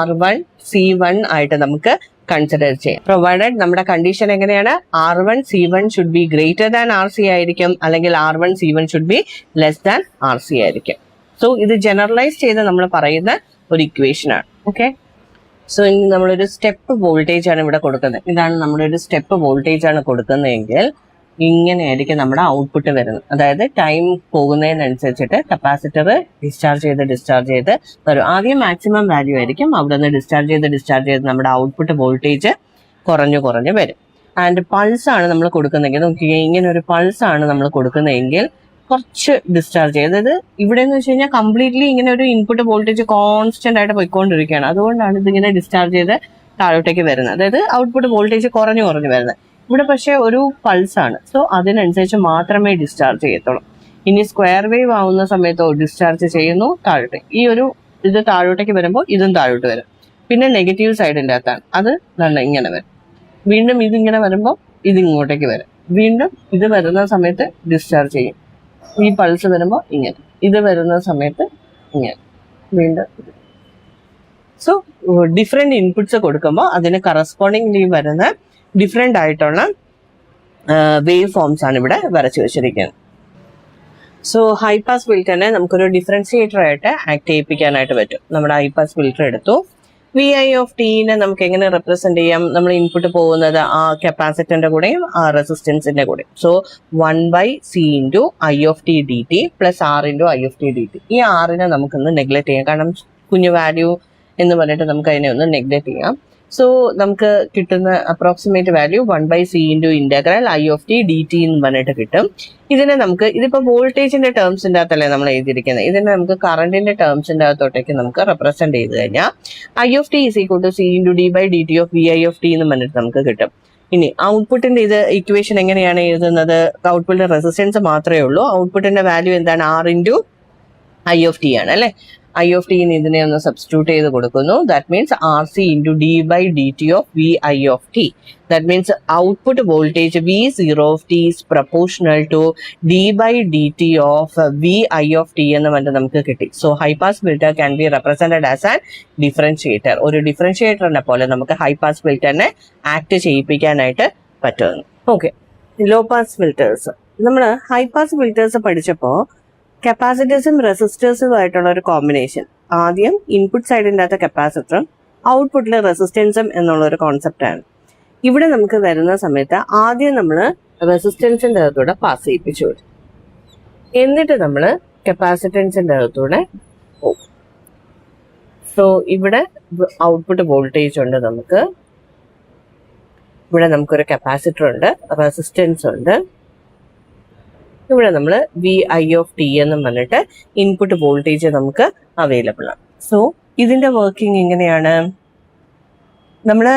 Speaker 1: R1 C1 ആയിട്ട് നമുക്ക് കൺസിഡർ ചെയ്യാം. പ്രൊവൈഡഡ് നമ്മുടെ കണ്ടീഷൻ എങ്ങനെയാണ്? R1 C1 should be greater than RC ആയിരിക്കും, അല്ലെങ്കിൽ R1 C1 should be less than RC ആയിരിക്കും. സോ ഇത് ജനറലൈസ് ചെയ്ത് നമ്മൾ പറയുന്ന ഒരു ഇക്വേഷൻ ആണ്. ഓക്കെ, സോ ഇനി നമ്മളൊരു സ്റ്റെപ്പ് വോൾട്ടേജ് ആണ് ഇവിടെ കൊടുക്കുന്നത്. ഇതാണ് നമ്മുടെ ഒരു സ്റ്റെപ്പ് വോൾട്ടേജ് ആണ് കൊടുക്കുന്നതെങ്കിൽ ഇങ്ങനെയായിരിക്കും നമ്മുടെ ഔട്ട്പുട്ട് വരുന്നത്. അതായത് ടൈം പോകുന്നതിനനുസരിച്ചിട്ട് കപ്പാസിറ്റർ ഡിസ്ചാർജ് ചെയ്ത് വരും. ആദ്യം മാക്സിമം വാല്യൂ ആയിരിക്കും, അവിടെ നിന്ന് ഡിസ്ചാർജ് ചെയ്ത് നമ്മുടെ ഔട്ട്പുട്ട് വോൾട്ടേജ് കുറഞ്ഞു വരും. ആൻഡ് പൾസ് ആണ് നമ്മൾ കൊടുക്കുന്നതെങ്കിൽ നോക്കിയാൽ ഇങ്ങനെ ഒരു പൾസ് ആണ് നമ്മൾ കൊടുക്കുന്നതെങ്കിൽ കുറച്ച് ഡിസ്ചാർജ് ചെയ്ത്, അതായത് ഇവിടെ എന്ന് വെച്ച് കഴിഞ്ഞാൽ കംപ്ലീറ്റ്ലി ഇങ്ങനെ ഒരു ഇൻപുട്ട് വോൾട്ടേജ് കോൺസ്റ്റന്റ് ആയിട്ട് പോയിക്കൊണ്ടിരിക്കുകയാണ്. അതുകൊണ്ടാണ് ഇതിങ്ങനെ ഡിസ്ചാർജ് ചെയ്ത് താഴോട്ടേക്ക് വരുന്നത്, അതായത് ഔട്ട്പുട്ട് വോൾട്ടേജ് കുറഞ്ഞു വരുന്നത്. ഇവിടെ പക്ഷെ ഒരു പൾസ് ആണ്, സോ അതിനനുസരിച്ച് മാത്രമേ ഡിസ്ചാർജ് ചെയ്യത്തുള്ളൂ. ഇനി സ്ക്വയർ വേവ് ആവുന്ന സമയത്തോ ഡിസ്ചാർജ് ചെയ്യുന്നു താഴോട്ടേക്ക്, ഈ ഒരു ഇത് താഴോട്ടേക്ക് വരുമ്പോൾ ഇതും താഴോട്ട് വരും. പിന്നെ നെഗറ്റീവ് സൈഡിൻ്റെ അകത്താണ്, അത് നല്ല ഇങ്ങനെ വരും. വീണ്ടും ഇതിങ്ങനെ വരുമ്പോൾ ഇത് ഇങ്ങോട്ടേക്ക് വരും. വീണ്ടും ഇത് വരുന്ന സമയത്ത് ഡിസ്ചാർജ് ചെയ്യും. ഈ പൾസ് വരുമ്പോൾ ഇങ്ങനെ, ഇത് വരുന്ന സമയത്ത് ഇങ്ങനെ, വീണ്ടും. സോ ഡിഫറെന്റ് ഇൻപുട്സ് കൊടുക്കുമ്പോൾ അതിന് കറസ്പോണ്ടിംഗ്ലി വരുന്ന ഡിഫറെന്റ് ആയിട്ടുള്ള വേവ് ഫോംസ് ആണ് ഇവിടെ വരച്ചു വെച്ചിരിക്കുന്നത്. സോ ഹൈ പാസ് ഫിൽറ്ററിനെ നമുക്കൊരു ഡിഫറൻഷിയേറ്റർ ആയിട്ട് ആക്ട് ചെയ്യിപ്പിക്കാനായിട്ട് പറ്റും. നമ്മുടെ ഹൈ പാസ് ഫിൽറ്റർ എടുത്തു, വി ഐ ഓഫ് ടീനെ നമുക്ക് എങ്ങനെ റെപ്രസെന്റ് ചെയ്യാം? നമ്മൾ ഇൻപുട്ട് പോകുന്നത് ആ കപ്പാസിറ്ററിന്റെ കൂടെയും ആ റെസിസ്റ്റൻസിന്റെ കൂടെയും. So 1/c into I of T D T plus R into I of T D T. ഈ ആറിനെ നമുക്കൊന്ന് നെഗ്ലക്ട് ചെയ്യാം, കാരണം കുഞ്ഞു വാല്യൂ എന്ന് പറഞ്ഞിട്ട് നമുക്ക് അതിനെ ഒന്ന് നെഗ്ലക്ട് ചെയ്യാം. സോ നമുക്ക് കിട്ടുന്ന approximate value 1/c into integral I of T D T എന്ന് പറഞ്ഞിട്ട് കിട്ടും. ഇതിനെ നമുക്ക്, ഇതിപ്പോ വോൾട്ടേജിന്റെ ടേംസിന്റെ അകത്തല്ലേ നമ്മൾ എഴുതിയിരിക്കുന്നത്, ഇതിനെ നമുക്ക് കറണ്ടിന്റെ ടേംസിന്റെ അകത്തോട്ടേക്ക് നമുക്ക് റെപ്രസെന്റ് ചെയ്ത് കഴിഞ്ഞാൽ I of T is equal to C into D by D T of V I of T എന്ന് പറഞ്ഞിട്ട് നമുക്ക് കിട്ടും. ഇനി ഔട്ട്പുട്ടിന്റെ ഇത് ഇക്വേഷൻ എങ്ങനെയാണ് എഴുതുന്നത്? ഔട്ട്പുട്ടിന്റെ റെസിസ്റ്റൻസ് മാത്രമേ ഉള്ളൂ. ഔട്ട്പുട്ടിന്റെ വാല്യൂ എന്താണ്? R into I of T ആണ് അല്ലെ. ഐ ഓഫ് ടിന്ന് ഇതിനെ ഒന്ന് സബ്സ്റ്റിറ്റ്യൂട്ട് ചെയ്ത് കൊടുക്കുന്നു. That means R C into D by D T of V I of T. That means output voltage V zero of T is proportional to D by D T of V I of T എന്ന് പറഞ്ഞിട്ട് നമുക്ക് കിട്ടി. So high pass filter can be represented as an differentiator. ഒരു ഡിഫറൻഷിയേറ്ററിനെ പോലെ നമുക്ക് high pass ഫിൽറ്ററിനെ act ചെയ്യിപ്പിക്കാനായിട്ട് പറ്റുന്നു. Okay, low pass filters. നമ്മൾ ഹൈ പാസ് ഫിൽറ്റേഴ്സ് പഠിച്ചപ്പോൾ കപ്പാസിറ്റേഴ്സും റെസിസ്റ്റേഴ്സും ആയിട്ടുള്ള ഒരു കോമ്പിനേഷൻ. ആദ്യം ഇൻപുട്ട് സൈഡിൻ്റെ അകത്ത് കപ്പാസിറ്ററും ഔട്ട്പുട്ടിൽ റെസിസ്റ്റൻസും എന്നുള്ള ഒരു കോൺസെപ്റ്റാണ്. ഇവിടെ നമുക്ക് വരുന്ന സമയത്ത് ആദ്യം നമ്മൾ റെസിസ്റ്റൻസിന്റെ അകത്തൂടെ പാസ് ചെയ്യിപ്പിച്ചു വിടും, എന്നിട്ട് നമ്മൾ കപ്പാസിറ്റൻസിന്റെ അകത്തൂടെ പോകും. സോ ഇവിടെ ഔട്ട്പുട്ട് വോൾട്ടേജ് ഉണ്ട്, നമുക്ക് ഇവിടെ നമുക്കൊരു കപ്പാസിറ്റർ ഉണ്ട്, റെസിസ്റ്റൻസ് ഉണ്ട്, ഇവിടെ നമ്മൾ വി ഐ ഓഫ് ടി എന്നും പറഞ്ഞിട്ട് ഇൻപുട്ട് വോൾട്ടേജ് നമുക്ക് അവൈലബിൾ ആണ്. സോ ഇതിന്റെ വർക്കിംഗ് എങ്ങനെയാണ്? നമ്മൾ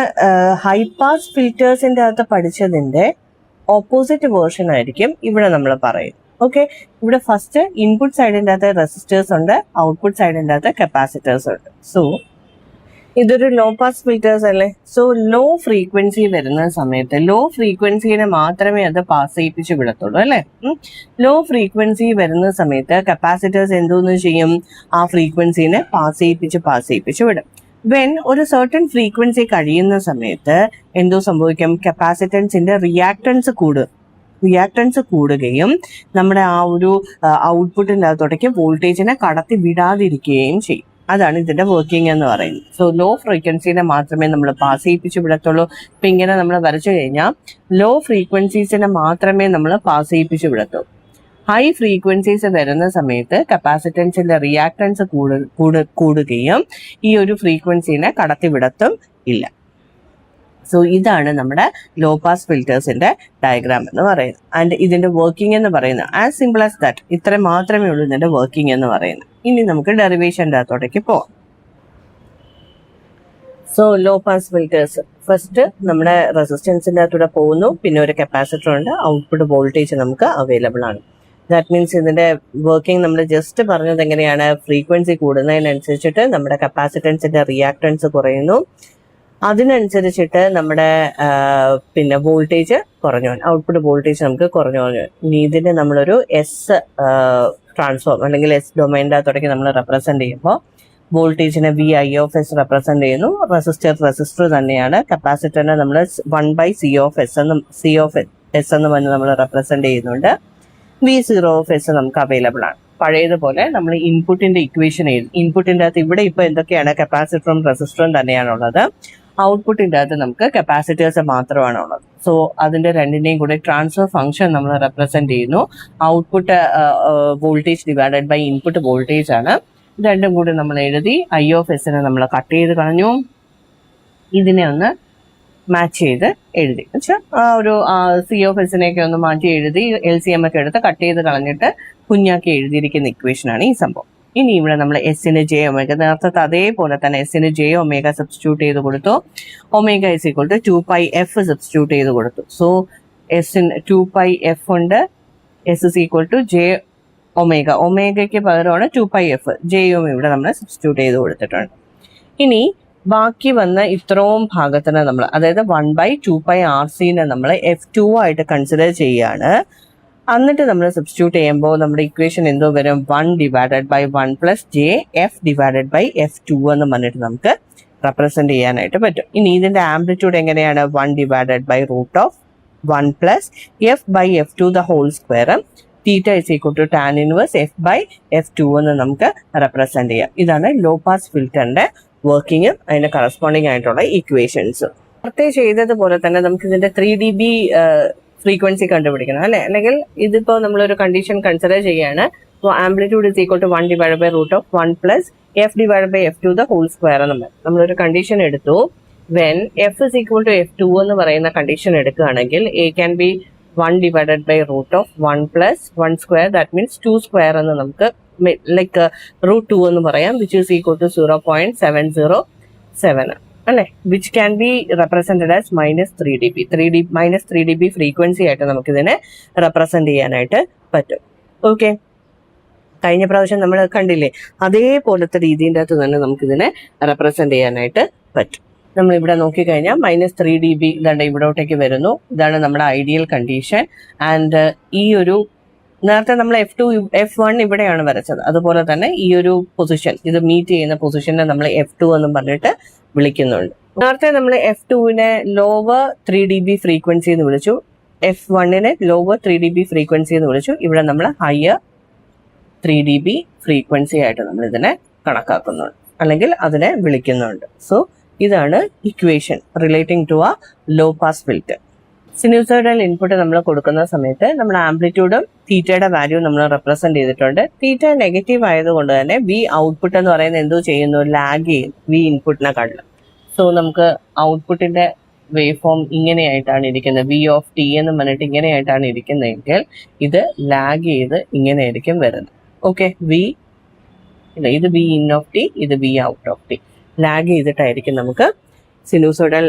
Speaker 1: ഹൈ പാസ് ഫിൽറ്റേഴ്സിന്റെ അകത്ത് പഠിച്ചതിന്റെ ഓപ്പോസിറ്റ് വേർഷൻ ആയിരിക്കും ഇവിടെ നമ്മൾ പറയും. ഓക്കെ, ഇവിടെ ഫസ്റ്റ് ഇൻപുട്ട് സൈഡിന്റെ അകത്ത് റെസിസ്റ്റേഴ്സ് ഉണ്ട്, ഔട്ട്പുട്ട് സൈഡിന്റെ അകത്ത് കപ്പാസിറ്റേഴ്സ് ഉണ്ട്. സോ ഇതൊരു ലോ പാസ് ഫിൽറ്റേഴ്സ് അല്ലേ. സോ ലോ ഫ്രീക്വൻസി വരുന്ന സമയത്ത് ലോ ഫ്രീക്വൻസിനെ മാത്രമേ അത് പാസ് ചെയ്യിപ്പിച്ച് വിടത്തുള്ളൂ അല്ലെ. ലോ ഫ്രീക്വൻസി വരുന്ന സമയത്ത് കപ്പാസിറ്റേഴ്സ് എന്തോന്ന് ചെയ്യും? ആ ഫ്രീക്വൻസിനെ പാസ് ചെയ്യിപ്പിച്ച് വിടും. വെൻ ഒരു സർട്ടൺ ഫ്രീക്വൻസി കഴിയുന്ന സമയത്ത് എന്തോ സംഭവിക്കും? കപ്പാസിറ്റൻസിന്റെ റിയാക്ടൻസ് കൂടുകയും നമ്മുടെ ആ ഒരു ഔട്ട്പുട്ടിന്റെ അകത്തോട്ടേക്ക് വോൾട്ടേജിനെ കടത്തി വിടാതിരിക്കുകയും ചെയ്യും. അതാണ് ഇതിന്റെ വർക്കിംഗ് എന്ന് പറയുന്നത്. സോ ലോ ഫ്രീക്വൻസിനെ മാത്രമേ നമ്മൾ പാസ് ചെയ്യിപ്പിച്ച് വിടത്തുള്ളൂ. ഇപ്പൊ ഇങ്ങനെ നമ്മൾ വരച്ചു കഴിഞ്ഞാൽ ലോ ഫ്രീക്വൻസീസിനെ മാത്രമേ നമ്മൾ പാസ് ചെയ്യിപ്പിച്ച് വിടത്തുള്ളൂ. ഹൈ ഫ്രീക്വൻസീസ് വരുന്ന സമയത്ത് കപ്പാസിറ്റൻസിന്റെ റിയാക്ടൻസ് കൂടുകയും ഈ ഒരു ഫ്രീക്വൻസിനെ കടത്തിവിടത്തും ഇല്ല. സോ ഇതാണ് നമ്മുടെ ലോ പാസ് ഫിൽറ്റേഴ്സിന്റെ ഡയഗ്രാം എന്ന് പറയുന്നത്. ആൻഡ് ഇതിന്റെ വർക്കിംഗ് എന്ന് പറയുന്നത് ആസ് സിമ്പിൾ ആസ് ദാറ്റ്. ഇത്ര മാത്രമേ ഉള്ളൂ ഇതിന്റെ വർക്കിംഗ് എന്ന് പറയുന്നത്. ഇനി നമുക്ക് ഡെറിവേഷൻ്റെ അകത്തോട്ടേക്ക് പോവാം. So low pass filters first നമ്മുടെ റെസിസ്റ്റൻസിന്റെ അകത്തൂടെ പോകുന്നു, പിന്നെ ഒരു കപ്പാസിറ്റർ ഉണ്ട്, ഔട്ട്പുട്ട് വോൾട്ടേജ് നമുക്ക് അവൈലബിൾ ആണ്. ദാറ്റ് മീൻസ് ഇതിന്റെ വർക്കിംഗ് നമ്മൾ ജസ്റ്റ് പറഞ്ഞത് എങ്ങനെയാണ്? ഫ്രീക്വൻസി കൂടുന്നതിനനുസരിച്ചിട്ട് നമ്മുടെ കപ്പാസിറ്റൻസിന്റെ റിയാക്ടൻസ് കുറയുന്നു, അതിനനുസരിച്ചിട്ട് നമ്മുടെ പിന്നെ വോൾട്ടേജ് കുറഞ്ഞു, ഔട്ട്പുട്ട് വോൾട്ടേജ് നമുക്ക് കുറഞ്ഞു. ഇനി ഇതിന് നമ്മളൊരു എസ് ട്രാൻസ്ഫോം അല്ലെങ്കിൽ എസ് ഡൊമൈൻ്റെ അകത്തോടേക്ക് നമ്മൾ റെപ്രസെന്റ് ചെയ്യുമ്പോൾ വോൾട്ടേജിനെ V I of S represent ചെയ്യുന്നു. റെസിസ്റ്റർ തന്നെയാണ്. കപ്പാസിറ്ററിനെ നമ്മൾ 1/c ഓഫ് എസ് എന്ന് പറഞ്ഞ് നമ്മൾ റെപ്രസെന്റ് ചെയ്യുന്നുണ്ട്. v0 നമുക്ക് അവൈലബിൾ ആണ്. പഴയതുപോലെ നമ്മൾ ഇൻപുട്ടിന്റെ ഇക്വേഷൻ എഴുതി. ഇൻപുട്ടിന്റെ അകത്ത് ഇവിടെ ഇപ്പൊ എന്തൊക്കെയാണ്? കപ്പാസിറ്ററും റെസിസ്റ്ററും തന്നെയാണുള്ളത്. ഔട്ട്പുട്ടിന്റെ അകത്ത് നമുക്ക് കപ്പാസിറ്റേഴ്സ് മാത്രമാണ് ഉള്ളത്. സോ അതിന്റെ രണ്ടിന്റെയും കൂടെ ട്രാൻസ്ഫർ ഫംഗ്ഷൻ നമ്മൾ റെപ്രസെന്റ് ചെയ്യുന്നു. Output voltage divided by input voltage ആണ്. രണ്ടും കൂടി നമ്മൾ എഴുതി. ഐ ഓഫ് എസിനെ നമ്മൾ കട്ട് ചെയ്ത് കളഞ്ഞു. ഇതിനെ ഒന്ന് മാച്ച് ചെയ്ത് എഴുതി വെച്ചാൽ ആ ഒരു സി ഓഫ് എസിനെയൊക്കെ ഒന്ന് മാറ്റി എഴുതി LCM ഒക്കെ എടുത്ത് കട്ട് ചെയ്ത് കളഞ്ഞിട്ട് കുഞ്ഞാക്കി എഴുതിയിരിക്കുന്ന ഇക്വേഷനാണ് ഈ സംഭവം. ഇനി ഇവിടെ നമ്മൾ എസിന് ജെ ഒമേഗ, നേരത്തെ അതേപോലെ തന്നെ എസിന് ജെ ഒമേഗ സബ്സ്റ്റിറ്റ്യൂട്ട് ചെയ്ത് കൊടുത്തു. Omega is equal to 2πf substitute ചെയ്ത് കൊടുത്തു. സോ എസിന് 2πf ഉണ്ട്, S is equal to J omega, ഒമേഗയ്ക്ക് പകരമാണ് 2πf, ജെയും ഇവിടെ നമ്മൾ സബ്സ്റ്റിറ്റ്യൂട്ട് ചെയ്ത് കൊടുത്തിട്ടുണ്ട്. ഇനി ബാക്കി വന്ന ഇത്രയും ഭാഗത്തിന് നമ്മൾ, അതായത് 1/2πRC നമ്മൾ F2 ആയിട്ട് കൺസിഡർ ചെയ്യാണ്. എന്നിട്ട് നമ്മൾ സബ്സ്റ്റിറ്റ്യൂട്ട് ചെയ്യുമ്പോൾ നമ്മുടെ ഇക്വേഷൻ എന്തോ വരും? 1/1 + JF/F2 എന്ന് പറഞ്ഞിട്ട് നമുക്ക് റെപ്രസെന്റ് ചെയ്യാനായിട്ട് പറ്റും. ഇനി ഇതിന്റെ ആംപ്ലിറ്റ്യൂഡ് എങ്ങനെയാണ്? 1/√1 + F/F2 the whole square. Theta is equal to tan inverse F/F2 എന്ന് നമുക്ക് റെപ്രസെന്റ് ചെയ്യാം. ഇതാണ് ലോ പാസ് ഫിൽറ്ററിന്റെ വർക്കിങ്ങും അതിന്റെ കറസ്പോണ്ടിങ് ആയിട്ടുള്ള ഇക്വേഷൻസും. നേരത്തെ ചെയ്തതുപോലെ തന്നെ നമുക്ക് ഇതിന്റെ 3dB ഫ്രീക്വൻസി കണ്ടുപിടിക്കണം അല്ലെ. അല്ലെങ്കിൽ ഇതിപ്പോ നമ്മളൊരു കണ്ടീഷൻ കൺസിഡർ ചെയ്യാണ്, amplitude is equal to 1 divide by root of 1 plus f divide by f2 the whole square എന്ന് നമ്മളൊരു കണ്ടീഷൻ എടുത്തു. When f is equal to f2 എന്ന് പറയുന്ന കണ്ടീഷൻ എടുക്കുകയാണെങ്കിൽ a can be 1 divided by root of 1 plus 1 square, that means 2 square എന്ന് നമുക്ക് like root 2 എന്ന് പറയാം, വിച്ച് ഈസ് ഈക്വൽ ടു 0.707 അല്ലെ, which can be represented as -3dB frequency ആയിട്ട് നമുക്ക് ഇതിനെ റെപ്രസെന്റ് ചെയ്യാനായിട്ട് പറ്റും. ഓക്കെ, കഴിഞ്ഞ പ്രാവശ്യം നമ്മൾ കണ്ടില്ലേ, അതേപോലത്തെ രീതിൻ്റെ അകത്ത് തന്നെ നമുക്കിതിനെ റെപ്രസെന്റ് ചെയ്യാനായിട്ട് പറ്റും. നമ്മൾ ഇവിടെ നോക്കിക്കഴിഞ്ഞാൽ -3dB ഇതാണ്ട് ഇവിടോട്ടേക്ക് വരുന്നു. ഇതാണ് നമ്മുടെ ഐഡിയൽ കണ്ടീഷൻ. ആൻഡ് ഈ ഒരു നേരത്തെ നമ്മൾ F2 F1 ഇവിടെയാണ് വരച്ചത്, അതുപോലെ തന്നെ ഈ ഒരു പൊസിഷൻ, ഇത് മീറ്റ് ചെയ്യുന്ന പൊസിഷനെ നമ്മൾ F2 എന്നും പറഞ്ഞിട്ട് വിളിക്കുന്നുണ്ട്. നേരത്തെ നമ്മൾ F2നെ ലോവർ 3dB ഫ്രീക്വൻസി എന്ന് വിളിച്ചു, F1നെ ലോവർ 3dB ഫ്രീക്വൻസി എന്ന് വിളിച്ചു. ഇവിടെ നമ്മൾ ഹയർ 3dB ഫ്രീക്വൻസി ആയിട്ട് നമ്മൾ ഇതിനെ കണക്കാക്കുന്നുണ്ട്, അല്ലെങ്കിൽ അതിനെ വിളിക്കുന്നുണ്ട്. സോ ഇതാണ് ഇക്വേഷൻ റിലേറ്റിംഗ് ടു ആ low pass filter. Sinusoidal input നമ്മൾ കൊടുക്കുന്ന സമയത്ത് നമ്മൾ ആംപ്ലിറ്റ്യൂഡും തീറ്റയുടെ വാല്യൂ നമ്മൾ റെപ്രസെന്റ് ചെയ്തിട്ടുണ്ട്. തീറ്റ നെഗറ്റീവ് ആയതുകൊണ്ട് തന്നെ വി ഔട്ട്പുട്ട് എന്ന് പറയുന്നത് എന്തോ ചെയ്യുന്നു, ലാഗ് ചെയ്യും വി ഇൻപുട്ടിനെ കണ്ടില്ല. സോ നമുക്ക് ഔട്ട്പുട്ടിന്റെ വേവ് ഫോം ഇങ്ങനെയായിട്ടാണ് ഇരിക്കുന്നത്, വി ഓഫ് ടി എന്ന് പറഞ്ഞിട്ട് ഇങ്ങനെയായിട്ടാണ് ഇരിക്കുന്നതെങ്കിൽ ഇത് ലാഗ് ചെയ്ത് ഇങ്ങനെയായിരിക്കും വരുന്നത്. ഓക്കെ, ഇത് വി ഇൻ ഓഫ് ടി, ഇത് V out of T. Lag ചെയ്തിട്ടായിരിക്കും നമുക്ക് സിനുസോയിഡൽ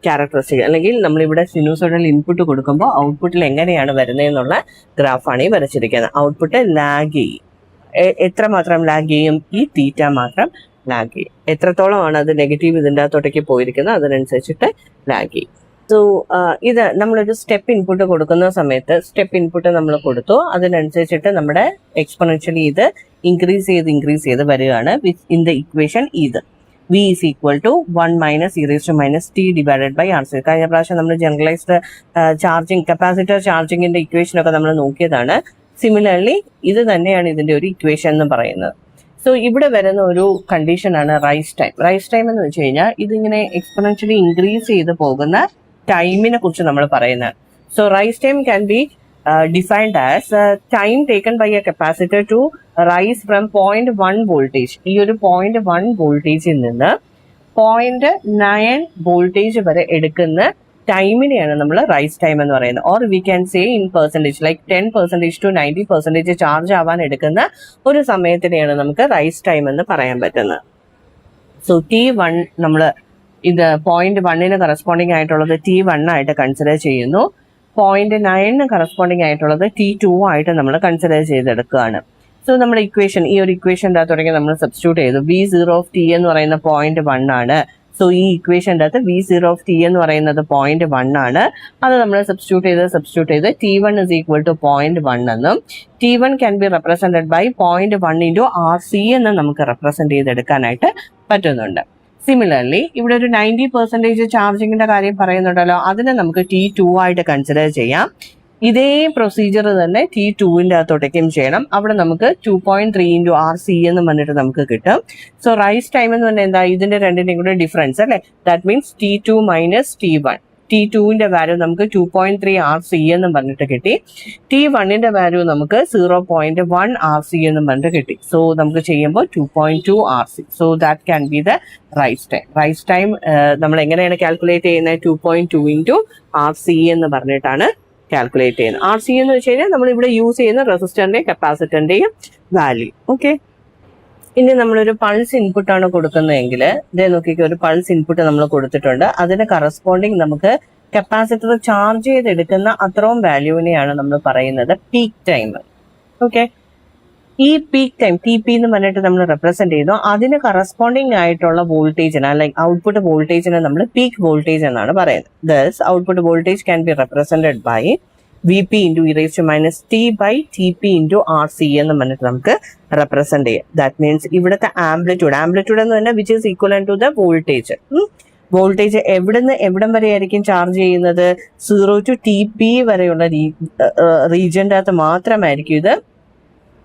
Speaker 1: ക്യാരക്ടറിസ്റ്റിക്, അല്ലെങ്കിൽ നമ്മളിവിടെ സിനുസോയിഡൽ ഇൻപുട്ട് കൊടുക്കുമ്പോൾ ഔട്ട്പുട്ടിൽ എങ്ങനെയാണ് വരുന്നതെന്നുള്ള ഗ്രാഫാണ് ഈ വരച്ചിരിക്കുന്നത്. ഔട്ട്പുട്ട് ലാഗ് ചെയ്യും. എത്രമാത്രം ലാഗ് ചെയ്യും? ഈ തീറ്റ മാത്രം ലാഗ് ചെയ്യും. എത്രത്തോളമാണ് അത് നെഗറ്റീവ് ഇതിൻ്റെ അകത്തോട്ടേക്ക് പോയിരിക്കുന്നത് അതിനനുസരിച്ചിട്ട് ലാഗ് ചെയ്യും. സോ ഇത് നമ്മളൊരു സ്റ്റെപ്പ് ഇൻപുട്ട് കൊടുക്കുന്ന സമയത്ത് സ്റ്റെപ്പ് ഇൻപുട്ട് നമ്മൾ കൊടുത്തു, അതിനനുസരിച്ചിട്ട് നമ്മുടെ എക്സ്പൊണൻഷ്യലി ഇത് ഇൻക്രീസ് ചെയ്ത് വരികയാണ്. ഇൻ ദ ഇക്വേഷൻ ഇത് v is equal to 1 minus e raised to minus t divided by RC. കഴിഞ്ഞ പ്രാവശ്യം നമ്മൾ ജനറലൈസ്ഡ് ചാർജിങ്, കപ്പാസിറ്റർ ചാർജിങ്ങിന്റെ ഇക്വേഷൻ ഒക്കെ നമ്മൾ നോക്കിയതാണ്. സിമിലർലി ഇത് തന്നെയാണ് ഇതിന്റെ ഒരു ഇക്വേഷൻ എന്ന് പറയുന്നത്. സോ ഇവിടെ വരുന്ന ഒരു കണ്ടീഷനാണ് റൈസ് ടൈം. റൈസ് ടൈം എന്ന് വെച്ച് കഴിഞ്ഞാൽ ഇതിങ്ങനെ എക്സ്പൊണൻഷ്യലി ഇൻക്രീസ് ചെയ്ത് പോകുന്ന ടൈമിനെ കുറിച്ച് നമ്മൾ പറയുന്നത്. So rise time can be defined as time taken by a capacitor to rise from 0.1 voltage. ഈ ഒരു 0.1 വോൾട്ടേജിൽ നിന്ന് 0.9 വോൾട്ടേജ് വരെ എടുക്കുന്ന ടൈമിനെയാണ് നമ്മൾ റൈസ് ടൈം എന്ന് പറയുന്നത്. Or we can say in percentage, like 10% to 90% charge ആവാൻ എടുക്കുന്ന ഒരു സമയത്തിനെയാണ് നമുക്ക് റൈസ് ടൈം എന്ന് പറയാൻ പറ്റുന്നത്. സോ T1 നമ്മൾ ഇത് 0.1 കറസ്പോണ്ടിങ് ആയിട്ടുള്ളത് T1 ആയിട്ട് കൺസിഡർ ചെയ്യുന്നു. 0.9 കറസ്പോണ്ടിങ് ആയിട്ടുള്ളത് T2 ആയിട്ട് നമ്മൾ കൺസിഡർ ചെയ്തെടുക്കുകയാണ്. സോ നമ്മുടെ ഇക്വേഷൻ, ഈ ഒരു ഇക്വേഷൻ്റെ അകത്തോടൊക്കെ നമ്മൾ സബ്സ്റ്റിറ്റ്യൂട്ട് ചെയ്തു. V0 of t എന്ന് പറയുന്ന 0.1 ആണ്. സോ ഈ ഇക്വേഷൻ്റെ അകത്ത് V0 of t എന്ന് പറയുന്നത് 0.1 ആണ്. അത് നമ്മൾ സബ്സ്റ്റിറ്റ്യൂട്ട് ചെയ്ത് T1 is equal to 0.1 എന്നും T1 can be represented by 0.1 into RC എന്ന് നമുക്ക് റെപ്രസെന്റ് ചെയ്തെടുക്കാനായിട്ട് പറ്റുന്നുണ്ട്. സിമിലർലി ഇവിടെ ഒരു 90% ചാർജിങ്ങിന്റെ കാര്യം പറയുന്നുണ്ടല്ലോ, അതിനെ നമുക്ക് T2 ആയിട്ട് കൺസിഡർ ചെയ്യാം. ഇതേ പ്രൊസീജിയർ തന്നെ T2ന്റെ അകത്തോട്ടേക്കും ചെയ്യണം. അവിടെ നമുക്ക് 2.3 into RC എന്ന് പറഞ്ഞിട്ട് നമുക്ക് കിട്ടും. സോ റൈസ് ടൈം എന്ന് പറഞ്ഞാൽ എന്താ, ഇതിന്റെ രണ്ടിന്റെയും കൂടെ ഡിഫറൻസ് അല്ലെ, that means T2 minus T1. T2ന്റെ വാല്യൂ നമുക്ക് 2.3 RC എന്നും പറഞ്ഞിട്ട് കിട്ടി. T1ന്റെ വാല്യൂ നമുക്ക് 0.1 RC എന്നും പറഞ്ഞിട്ട് കിട്ടി. സോ നമുക്ക് ചെയ്യുമ്പോൾ 2.2 RC. So that can be the rise time. Rise time നമ്മൾ എങ്ങനെയാണ് കാൽക്കുലേറ്റ് ചെയ്യുന്നത്? 2.2 into RC എന്ന് പറഞ്ഞിട്ടാണ് കാൽക്കുലേറ്റ് ചെയ്യുന്നത്. RC എന്ന് വെച്ച് കഴിഞ്ഞാൽ നമ്മൾ ഇവിടെ യൂസ് ചെയ്യുന്ന റെസിസ്റ്ററിന്റെയും കപ്പാസിറ്ററിന്റെയും വാല്യൂ. ഓക്കെ, ഇനി നമ്മളൊരു പൾസ് ഇൻപുട്ടാണ് കൊടുക്കുന്നതെങ്കിൽ ഇതേ നോക്കിക്കോ, ഒരു പൾസ് ഇൻപുട്ട് നമ്മൾ കൊടുത്തിട്ടുണ്ട്. അതിന് കറസ്പോണ്ടിങ് നമുക്ക് കപ്പാസിറ്റർ ചാർജ് ചെയ്തെടുക്കുന്ന അത്രയും വാല്യൂവിനെയാണ് നമ്മൾ പറയുന്നത് പീക്ക് ടൈം. ഓക്കെ, ഈ പീക്ക് ടൈം TP എന്ന് പറഞ്ഞിട്ട് നമ്മൾ റെപ്രസെന്റ് ചെയ്യുന്നു. അതിന് കറസ്പോണ്ടിങ് ആയിട്ടുള്ള വോൾട്ടേജിന്, അല്ലെങ്കിൽ ഔട്ട്പുട്ട് വോൾട്ടേജിനെ നമ്മൾ പീക്ക് വോൾട്ടേജ് എന്നാണ് പറയുന്നത്. Thus output voltage can be represented by VP into e raised to minus t by TP into RC എന്ന് പറഞ്ഞിട്ട് നമുക്ക് റെപ്രസെന്റ് ചെയ്യാം. ദാറ്റ് മീൻസ് ഇവിടുത്തെ ആംപ്ലിറ്റ്യൂഡ് എന്ന് പറഞ്ഞാൽ which is equivalent to the voltage. Voltage എവിടുന്ന് എവിടം വരെ ആയിരിക്കും ചാർജ് ചെയ്യുന്നത്? 0 to TP വരെയുള്ള റീജിയന്റെ അകത്ത് മാത്രമായിരിക്കും ഇത്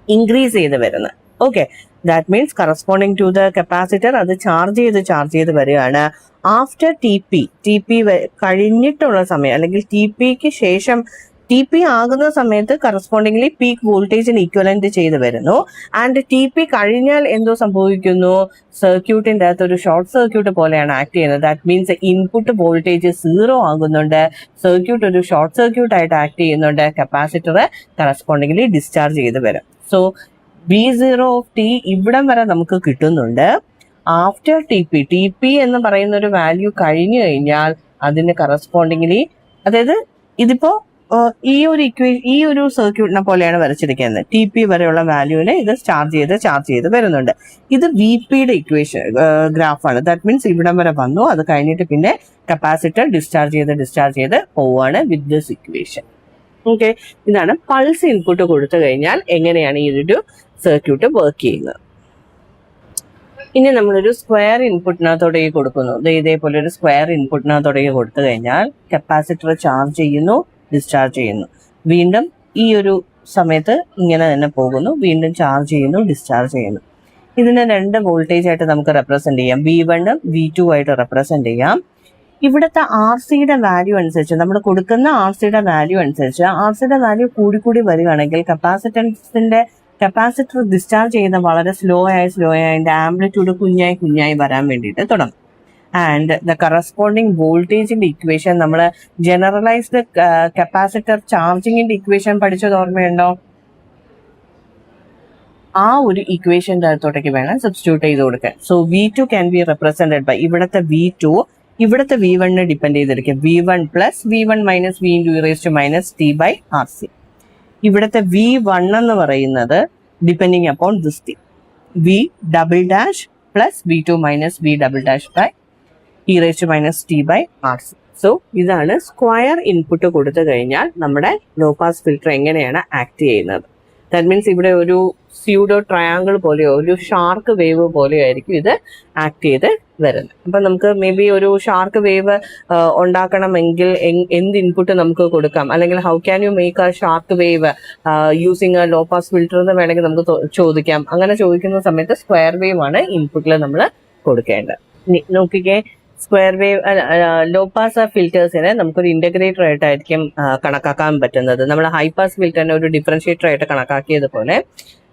Speaker 1: ഇൻക്രീസ് ചെയ്ത് വരുന്നത്. Okay, that means corresponding to the capacitor അത് ചാർജ് ചെയ്ത് വരികയാണ്. ആഫ്റ്റർ ടി പി കഴിഞ്ഞിട്ടുള്ള സമയം അല്ലെങ്കിൽ ടി പിക്ക് ശേഷം ടി പി ആകുന്ന സമയത്ത് കറസ്പോണ്ടിംഗ്ലി പീക്ക് വോൾട്ടേജിന് ഈക്വലന്റ് ചെയ്ത് വരുന്നു. ആൻഡ് ടി പി കഴിഞ്ഞാൽ എന്തോ സംഭവിക്കുന്നു, സർക്യൂട്ടിന്റെ അകത്ത് ഒരു ഷോർട്ട് സർക്യൂട്ട് പോലെയാണ് ആക്ട് ചെയ്യുന്നത്. ദാറ്റ് മീൻസ് ഇൻപുട്ട് വോൾട്ടേജ് 0 ആകുന്നുണ്ട്, സർക്യൂട്ട് ഒരു ഷോർട്ട് സർക്യൂട്ട് ആയിട്ട് ആക്ട് ചെയ്യുന്നുണ്ട്, കപ്പാസിറ്റർ കറസ്പോണ്ടിംഗ്ലി ഡിസ്ചാർജ് ചെയ്ത് വരും. സോ V0 ഇവിടം വരെ നമുക്ക് കിട്ടുന്നുണ്ട്. ആഫ്റ്റർ ടി പി എന്ന് പറയുന്ന ഒരു വാല്യൂ കഴിഞ്ഞു കഴിഞ്ഞാൽ അതിന് കറസ്പോണ്ടിംഗ്ലി, അതായത് ഇതിപ്പോ ഈ ഒരു സർക്യൂട്ടിനെ പോലെയാണ് വരച്ചിരിക്കുന്നത്. ടി പി വരെയുള്ള വാല്യൂവിന് ഇത് ചാർജ് ചെയ്ത് വരുന്നുണ്ട്. ഇത് VPയുടെ ഇക്വേഷൻ ഗ്രാഫാണ്. ദാറ്റ് മീൻസ് ഇവിടം വരെ വന്നു, അത് കഴിഞ്ഞിട്ട് പിന്നെ കപ്പാസിറ്റർ ഡിസ്ചാർജ് ചെയ്ത് പോവാണ് വിത്ത് ദിസ് ഇക്വേഷൻ. ഓക്കെ, ഇതാണ് പൾസ് ഇൻപുട്ട് കൊടുത്തു കഴിഞ്ഞാൽ എങ്ങനെയാണ് ഈ ഒരു സർക്യൂട്ട് വർക്ക് ചെയ്യുന്നത്. ഇനി നമ്മളൊരു സ്ക്വയർ ഇൻപുട്ടിനകത്തോടേക്ക് കൊടുക്കുന്നു. ഇതേപോലെ ഒരു സ്ക്വയർ ഇൻപുട്ടിനകത്തോടേക്ക് കൊടുത്തു കഴിഞ്ഞാൽ കപ്പാസിറ്റർ ചാർജ് ചെയ്യുന്നു, ഡിസ്ചാർജ് ചെയ്യുന്നു. വീണ്ടും ഈ ഒരു സമയത്ത് ഇങ്ങനെ തന്നെ പോകുന്നു, വീണ്ടും ചാർജ് ചെയ്യുന്നു, ഡിസ്ചാർജ് ചെയ്യുന്നു. ഇതിനെ 2 വോൾട്ടേജ് ആയിട്ട് നമുക്ക് റെപ്രസെന്റ് ചെയ്യാം. V1 V2 ആയിട്ട് റെപ്രസെന്റ് ചെയ്യാം. ഇവിടുത്തെ RCയുടെ വാല്യൂ അനുസരിച്ച്, നമ്മൾ കൊടുക്കുന്ന RCയുടെ വാല്യൂ അനുസരിച്ച്, RCയുടെ വാല്യൂ കൂടി വരികയാണെങ്കിൽ കപ്പാസിറ്റർ ഡിസ്ചാർജ് ചെയ്യുന്ന വളരെ സ്ലോ ആയി അതിന്റെ ആംപ്ലിറ്റ്യൂഡ് കുഞ്ഞായി വരാൻ വേണ്ടിയിട്ട് തുടങ്ങും. ആൻഡ് ദ കറസ്പോണ്ടിങ് വോൾട്ടേജിന്റെ ഇക്വേഷൻ, നമ്മൾ ജനറലൈസ്ഡ് കപ്പാസിറ്റർ ചാർജിങ്ങിന്റെ ഇക്വേഷൻ പഠിച്ചത് ഓർമ്മയുണ്ടോ? ആ ഒരു ഇക്വേഷന്റെ അകത്തോട്ടേക്ക് വേണം സബ്സ്റ്റിറ്റ്യൂട്ട് ചെയ്ത് കൊടുക്കാൻ. So V2 can be represented by, ഇവിടുത്തെ V2 ഇവിടുത്തെ V1 ഡിപ്പെൻഡ് ചെയ്തിരിക്കും. V1 plus V1 minus V into e⁻ t/RC. ഇവിടുത്തെ V1 എന്ന് പറയുന്നത് depending upon this thing V" plus V2 minus V" by e⁻t/RC. So ഇതാണ് square input കൊടുത്തു കഴിഞ്ഞാൽ നമ്മുടെ ലോ പാസ് ഫിൽറ്റർ എങ്ങനെയാണ് ആക്ട് ചെയ്യുന്നത്. ദാറ്റ് മീൻസ് ഇവിടെ ഒരു സ്യൂഡോ ട്രയാങ്കിൾ പോലെയോ ഒരു ഷാർക്ക് വേവ് പോലെയോ ആയിരിക്കും ഇത് ആക്ട് ചെയ്ത് വരുന്നത്. അപ്പൊ നമുക്ക് മേ ബി ഒരു ഷാർക്ക് വേവ് ഉണ്ടാക്കണമെങ്കിൽ എന്ത് ഇൻപുട്ട് നമുക്ക് കൊടുക്കാം, അല്ലെങ്കിൽ how can you make a shark wave using a low pass filter എന്ന് വേണമെങ്കിൽ നമുക്ക് ചോദിക്കാം. അങ്ങനെ ചോദിക്കുന്ന സമയത്ത് സ്ക്വയർ വേവ് ആണ് ഇൻപുട്ടിൽ നമ്മൾ കൊടുക്കേണ്ടത്. നോക്കിക്കേ, സ്ക്വയർ വേവ് ലോ പാസ് ഫിൽറ്റേഴ്സിനെ നമുക്കൊരു ഇന്റഗ്രേറ്റർ ആയിട്ടായിരിക്കും കണക്കാക്കാൻ പറ്റുന്നത്. നമ്മൾ ഹൈ പാസ് ഫിൽറ്ററിനെ ഒരു ഡിഫറൻഷിയേറ്റർ ആയിട്ട് കണക്കാക്കിയതുപോലെ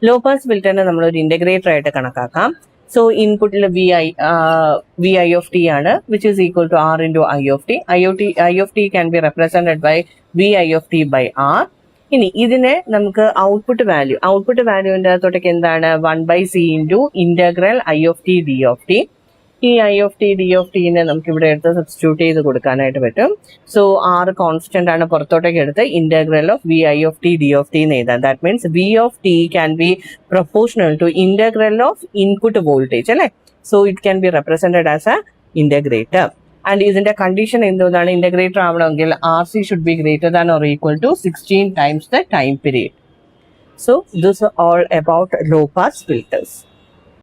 Speaker 1: ലോ പാസ് ഫിൽറ്ററിനെ നമ്മളൊരു ഇന്റഗ്രേറ്റർ ആയിട്ട് കണക്കാക്കാം. സോ ഇൻപുട്ടിൽ Vi ആണ്, which is equal to R into I can be represented by Vi/R. ഇനി ഇതിനെ നമുക്ക് ഔട്ട്പുട്ട് വാല്യൂവിന്റെ അകത്തോട്ടേക്ക് എന്താണ് 1/C into ഇന്റഗ്രൽ I(t)d(t). ഈ I(t)d(t)നെ നമുക്ക് ഇവിടെ എടുത്ത് സബ്സ്റ്റിറ്റ്യൂട്ട് ചെയ്ത് കൊടുക്കാനായിട്ട് പറ്റും. സോ R കോൺസ്റ്റന്റ് ആണ്, പുറത്തോട്ടേക്ക് എടുത്ത് ഇന്റഗ്രൽ ഓഫ് Vi(t)d(t) എന്ന് എഴുതാം. That means V(t) can be proportional to integral of input voltage അല്ലെ. So it can be represented as a integrator. And ഇതിന്റെ കണ്ടീഷൻ എന്താണ്, ഇന്റഗ്രേറ്റർ ആവണമെങ്കിൽ RC should be greater than or equal to 16 times the time period. So this is all about low pass filters.